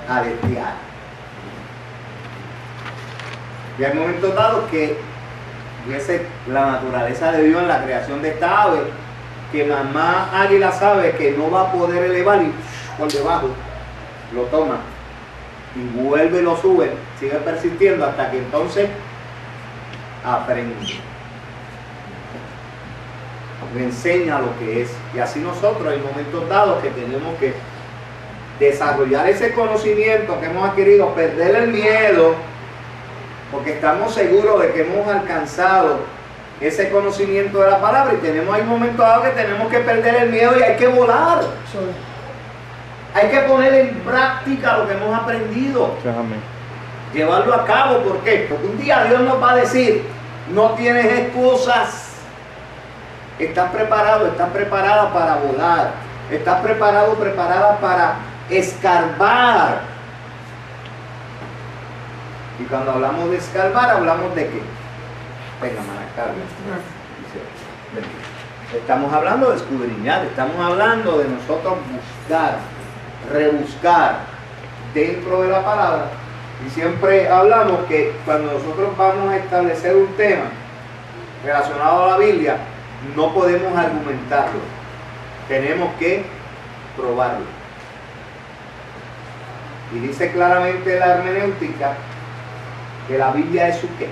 aletear. Y hay momentos dados que la naturaleza de Dios en la creación de esta ave, que mamá águila sabe que no va a poder elevar y por debajo lo toma y vuelve y lo sube, sigue persistiendo hasta que entonces aprende, le enseña lo que es. Y así nosotros hay momentos dados que tenemos que desarrollar ese conocimiento que hemos adquirido, perder el miedo, porque estamos seguros de que hemos alcanzado ese conocimiento de la palabra, y hay momentos dados que tenemos que perder el miedo y hay que volar. Hay que poner en práctica lo que hemos aprendido. Amén. Llevarlo a cabo. ¿Por qué? Porque un día Dios nos va a decir, no tienes excusas. Estás preparado, estás preparada para volar. Estás preparado, preparada para escarbar. Y cuando hablamos de escarbar, hablamos de qué. Venga, Manacarga. Estamos hablando de escudriñar, estamos hablando de nosotros buscar, rebuscar dentro de la palabra. Y siempre hablamos que cuando nosotros vamos a establecer un tema relacionado a la Biblia, no podemos argumentarlo, tenemos que probarlo. Y dice claramente la hermenéutica que la Biblia es su ¿qué?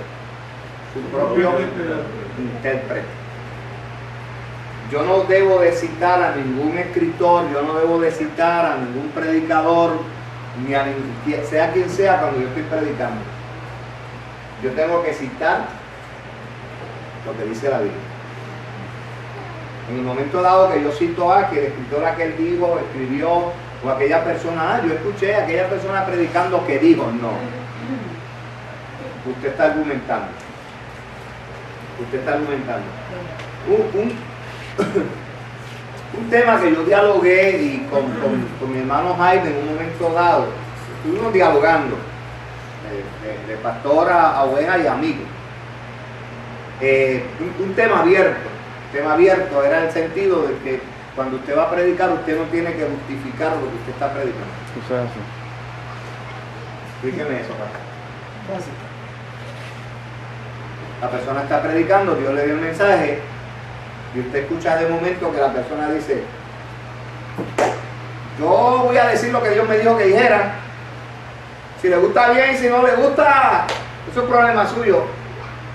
Su propio intérprete. Yo no debo de citar a ningún escritor, yo no debo de citar a ningún predicador, ni a sea quien sea cuando yo estoy predicando. Yo tengo que citar lo que dice la Biblia. En el momento dado que yo cito a que el escritor aquel dijo, escribió, o aquella persona, yo escuché a aquella persona predicando que dijo, no. Usted está argumentando. Usted está argumentando. Un tema que yo dialogué y con mi hermano Jaime en un momento dado, estuvimos dialogando de pastor a oveja y amigo. Un tema abierto. Tema abierto era el sentido de que cuando usted va a predicar, usted no tiene que justificar lo que usted está predicando. Explíqueme eso, papá. Gracias. La persona está predicando, Dios le dio el mensaje, y usted escucha de momento que la persona dice, yo voy a decir lo que Dios me dijo que dijera. Si le gusta bien, si no le gusta, eso es problema suyo.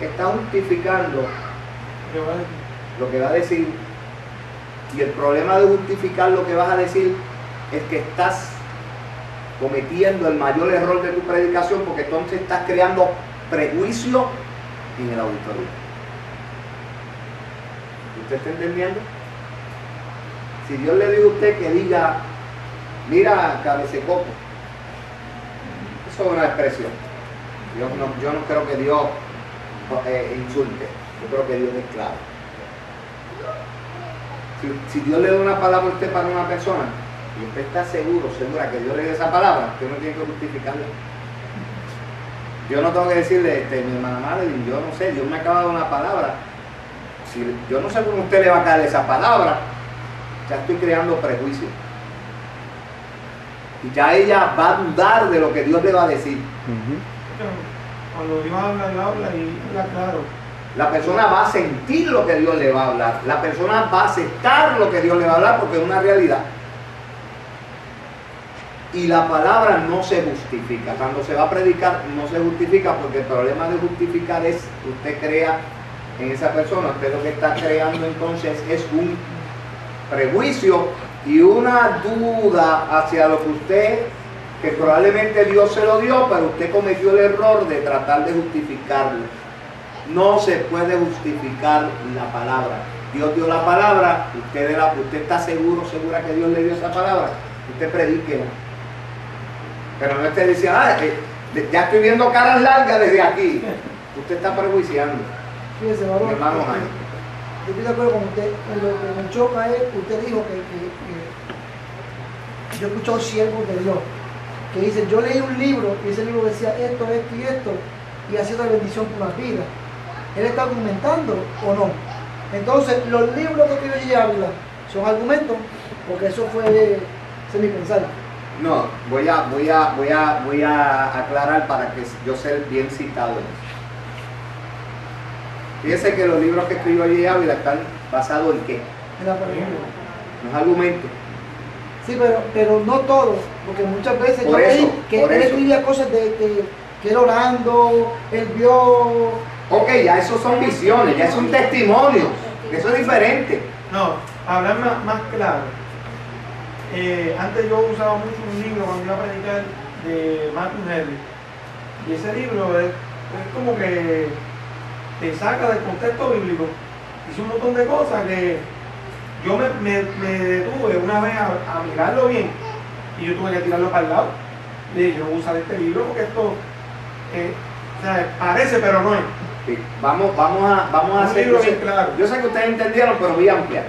Está justificando lo que va a decir. Y el problema de justificar lo que vas a decir es que estás cometiendo el mayor error de tu predicación, porque entonces estás creando prejuicio en el auditorio. ¿Usted está entendiendo? Si Dios le dijo a usted que diga, mira, cabececoco, eso es una expresión. Yo no creo que Dios insulte, yo creo que Dios es claro. Si Dios le da una palabra a usted para una persona y usted está segura que Dios le dé esa palabra, usted no tiene que justificarla. Yo no tengo que decirle, mi hermana Madeline, yo no sé, Dios me acaba de dar una palabra. Si yo no sé cómo usted le va a caer esa palabra, ya estoy creando prejuicios. Y ya ella va a dudar de lo que Dios le va a decir. Cuando Dios habla y habla claro. La persona va a sentir lo que Dios le va a hablar. La persona va a aceptar lo que Dios le va a hablar porque es una realidad. Y la palabra no se justifica. Cuando se va a predicar no se justifica, porque el problema de justificar es que usted crea en esa persona. Usted lo que está creando entonces es un prejuicio y una duda hacia lo que usted, que probablemente Dios se lo dio, pero usted cometió el error de tratar de justificarlo. No se puede justificar la palabra. Dios dio la palabra, usted está segura que Dios le dio esa palabra, usted predíquela. Pero no esté diciendo, ya estoy viendo caras largas desde aquí. Usted está prejuiciando. Fíjese, varón, hermano Jaime. yo estoy de acuerdo con usted. Lo que me choca es que usted dijo que yo he escuchado siervos de Dios que dicen, yo leí un libro y ese libro decía esto y esto, y ha sido de bendición por las vidas. ¿Él está argumentando o no? Entonces, los libros que escribió J. Ávila son argumentos, porque eso fue, ese es mi pensar. No, voy a aclarar para que yo sea bien citado en eso. Fíjese que los libros que escribió J. Ávila están basados en qué? En la película. Los argumentos. Sí, pero no todo, porque muchas veces Por yo eso, leí que por él eso. escribía cosas que él orando, él vio. Ok, ya eso son visiones, ya es un testimonio. Eso es diferente. No, para hablar más claro. Antes yo usaba mucho un libro cuando iba a predicar de Martin Henry. Y ese libro es como que te saca del contexto bíblico. Hice un montón de cosas que yo me detuve una vez a mirarlo bien y yo tuve que tirarlo para el lado. Le dije, yo no voy a usar este libro porque esto o sea, parece pero no es. Sí, vamos a Un hacer. libro bien claro. Yo sé que ustedes entendieron, pero voy a ampliar.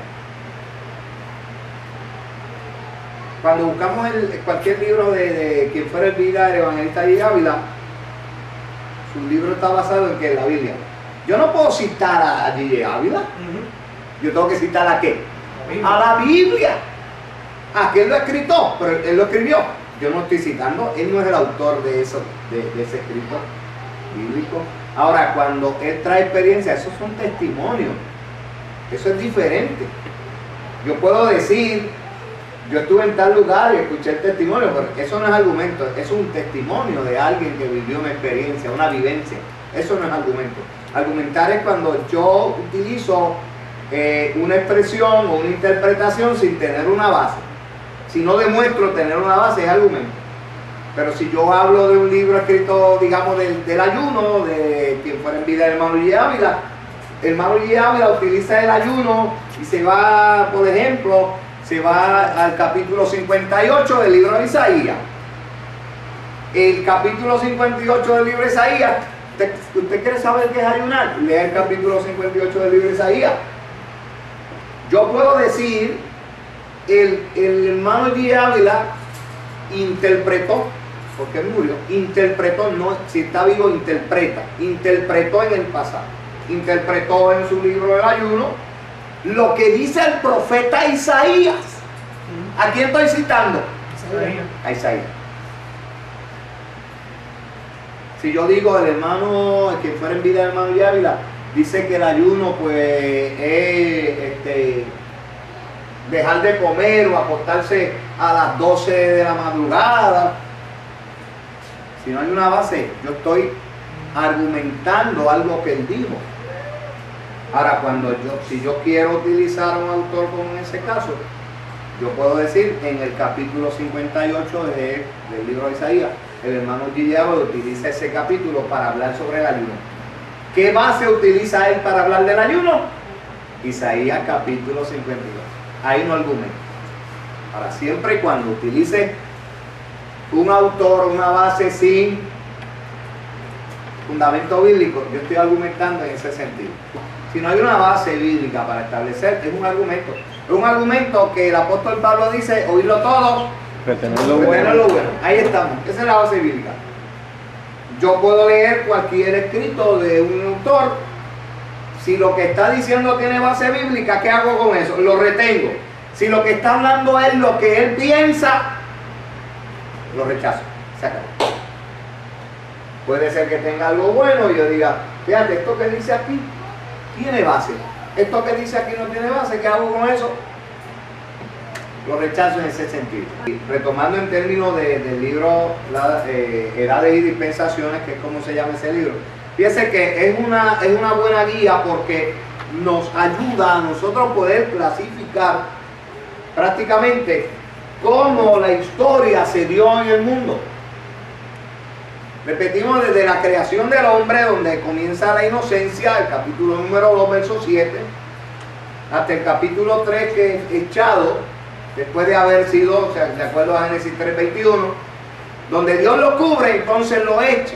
Cuando buscamos cualquier libro de quien fuera el vida del evangelista J. Ávila, su libro está basado en que la Biblia. Yo no puedo citar a J. Ávila. Yo tengo que citar a qué? A la Biblia. ¿A quién lo escrito? Pero él lo escribió. Yo no estoy citando, él no es el autor de eso, de ese escrito bíblico. Ahora, cuando él trae experiencia, esos son testimonios. Eso es diferente. Yo puedo decir, yo estuve en tal lugar y escuché el testimonio, pero eso no es argumento, es un testimonio de alguien que vivió una experiencia, una vivencia. Eso no es argumento. Argumentar es cuando yo utilizo una expresión o una interpretación sin tener una base. Si no demuestro tener una base, es argumento. Pero si yo hablo de un libro escrito, digamos, del ayuno, de quien fuera en vida el hermano J. Ávila, el hermano J. Ávila utiliza el ayuno y se va, por ejemplo, se va al capítulo 58 del libro de Isaías. El capítulo 58 del libro de Isaías, ¿usted quiere saber qué es ayunar? Lea el capítulo 58 del libro de Isaías. Yo puedo decir, el hermano J. Ávila interpretó, porque él murió, interpretó, no, si está vivo interpretó en el pasado, interpretó en su libro del ayuno lo que dice el profeta Isaías. ¿A quién estoy citando? A Isaías. Si yo digo el hermano, el que fuera en vida del hermano J. Ávila, dice que el ayuno pues es dejar de comer o acostarse a las 12 de la madrugada. Si no hay una base, yo estoy argumentando algo que él dijo. Ahora, si yo quiero utilizar a un autor como en ese caso, yo puedo decir en el capítulo 58 del libro de Isaías, el hermano J. Ávila utiliza ese capítulo para hablar sobre el ayuno. ¿Qué base utiliza él para hablar del ayuno? Isaías capítulo 52. Ahí no argumento. Ahora, siempre y cuando utilice un autor, una base sin fundamento bíblico, yo estoy argumentando en ese sentido. Si no hay una base bíblica para establecer, es un argumento. Es un argumento que el apóstol Pablo dice, oírlo todo, Retener lo retener lo bueno. bueno. Ahí estamos. Esa es la base bíblica. Yo puedo leer cualquier escrito de un autor. Si lo que está diciendo tiene base bíblica, ¿qué hago con eso? Lo retengo. Si lo que está hablando es lo que él piensa, lo rechazo. Se acabó. Puede ser que tenga algo bueno y yo diga, fíjate, esto que dice aquí tiene base. Esto que dice aquí no tiene base, ¿qué hago con eso? Lo rechazo en ese sentido. Y retomando en términos del libro Edades y Dispensaciones, que es como se llama ese libro, fíjese que es una buena guía porque nos ayuda a nosotros poder clasificar prácticamente cómo la historia se dio en el mundo. Repetimos, desde la creación del hombre, donde comienza la inocencia, el capítulo número 2, verso 7, hasta el capítulo 3, que es echado, después de haber sido, o sea, de acuerdo a Génesis 3:21, donde Dios lo cubre, entonces lo echa.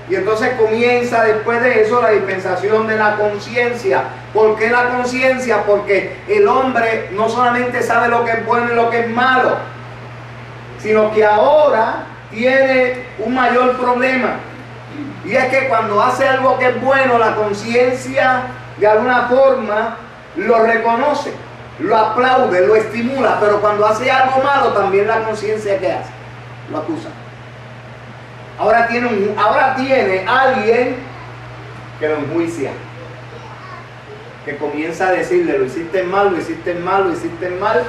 Y entonces comienza después de eso la dispensación de la conciencia. ¿Por qué la conciencia? Porque el hombre no solamente sabe lo que es bueno y lo que es malo, sino que ahora tiene un mayor problema. Y es que cuando hace algo que es bueno, la conciencia de alguna forma lo reconoce, lo aplaude, lo estimula, pero cuando hace algo malo también la conciencia, ¿qué hace? Lo acusa. Ahora tiene alguien que lo enjuicia, que comienza a decirle, lo hiciste mal, lo hiciste mal, lo hiciste mal,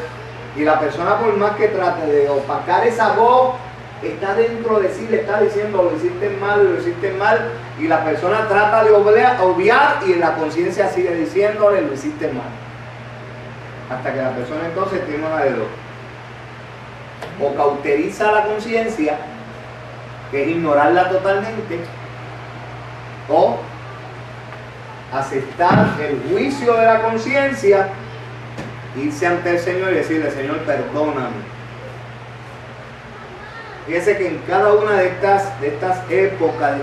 y la persona, por más que trate de opacar esa voz, está dentro de sí, le está diciendo, lo hiciste mal, y la persona trata de obviar, y la conciencia sigue diciéndole, lo hiciste mal. Hasta que la persona entonces tiene una de dos: o cauteriza la conciencia, que es ignorarla totalmente, o aceptar el juicio de la conciencia, irse ante el Señor y decirle, Señor, perdóname. Fíjese que en cada una de estas épocas,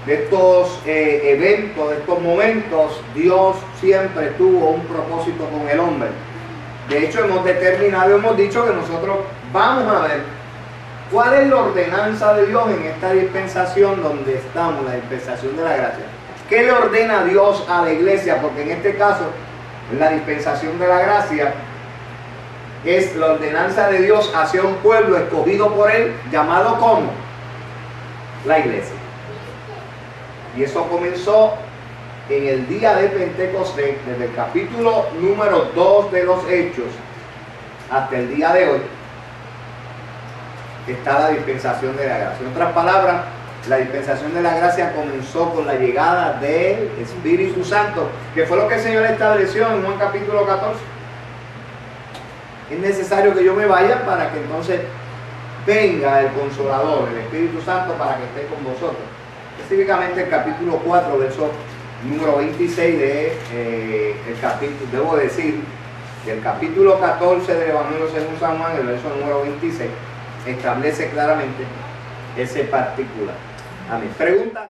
de estos eventos, de estos momentos, Dios siempre tuvo un propósito con el hombre. De hecho, hemos dicho que nosotros vamos a ver cuál es la ordenanza de Dios en esta dispensación donde estamos, la dispensación de la gracia. ¿Qué le ordena Dios a la iglesia? Porque en este caso, la dispensación de la gracia es la ordenanza de Dios hacia un pueblo escogido por Él, llamado como la iglesia. Y eso comenzó en el día de Pentecostés, desde el capítulo número 2 de los Hechos hasta el día de hoy, está la dispensación de la gracia. En otras palabras, la dispensación de la gracia comenzó con la llegada del Espíritu Santo, que fue lo que el Señor estableció en Juan capítulo 14. Es necesario que yo me vaya para que entonces venga el Consolador, el Espíritu Santo, para que esté con vosotros. Específicamente el capítulo 4, verso número 26 el capítulo, debo decir, del capítulo 14 del Evangelio según San Juan, el verso número 26, establece claramente ese particular. Amén. Pregunta.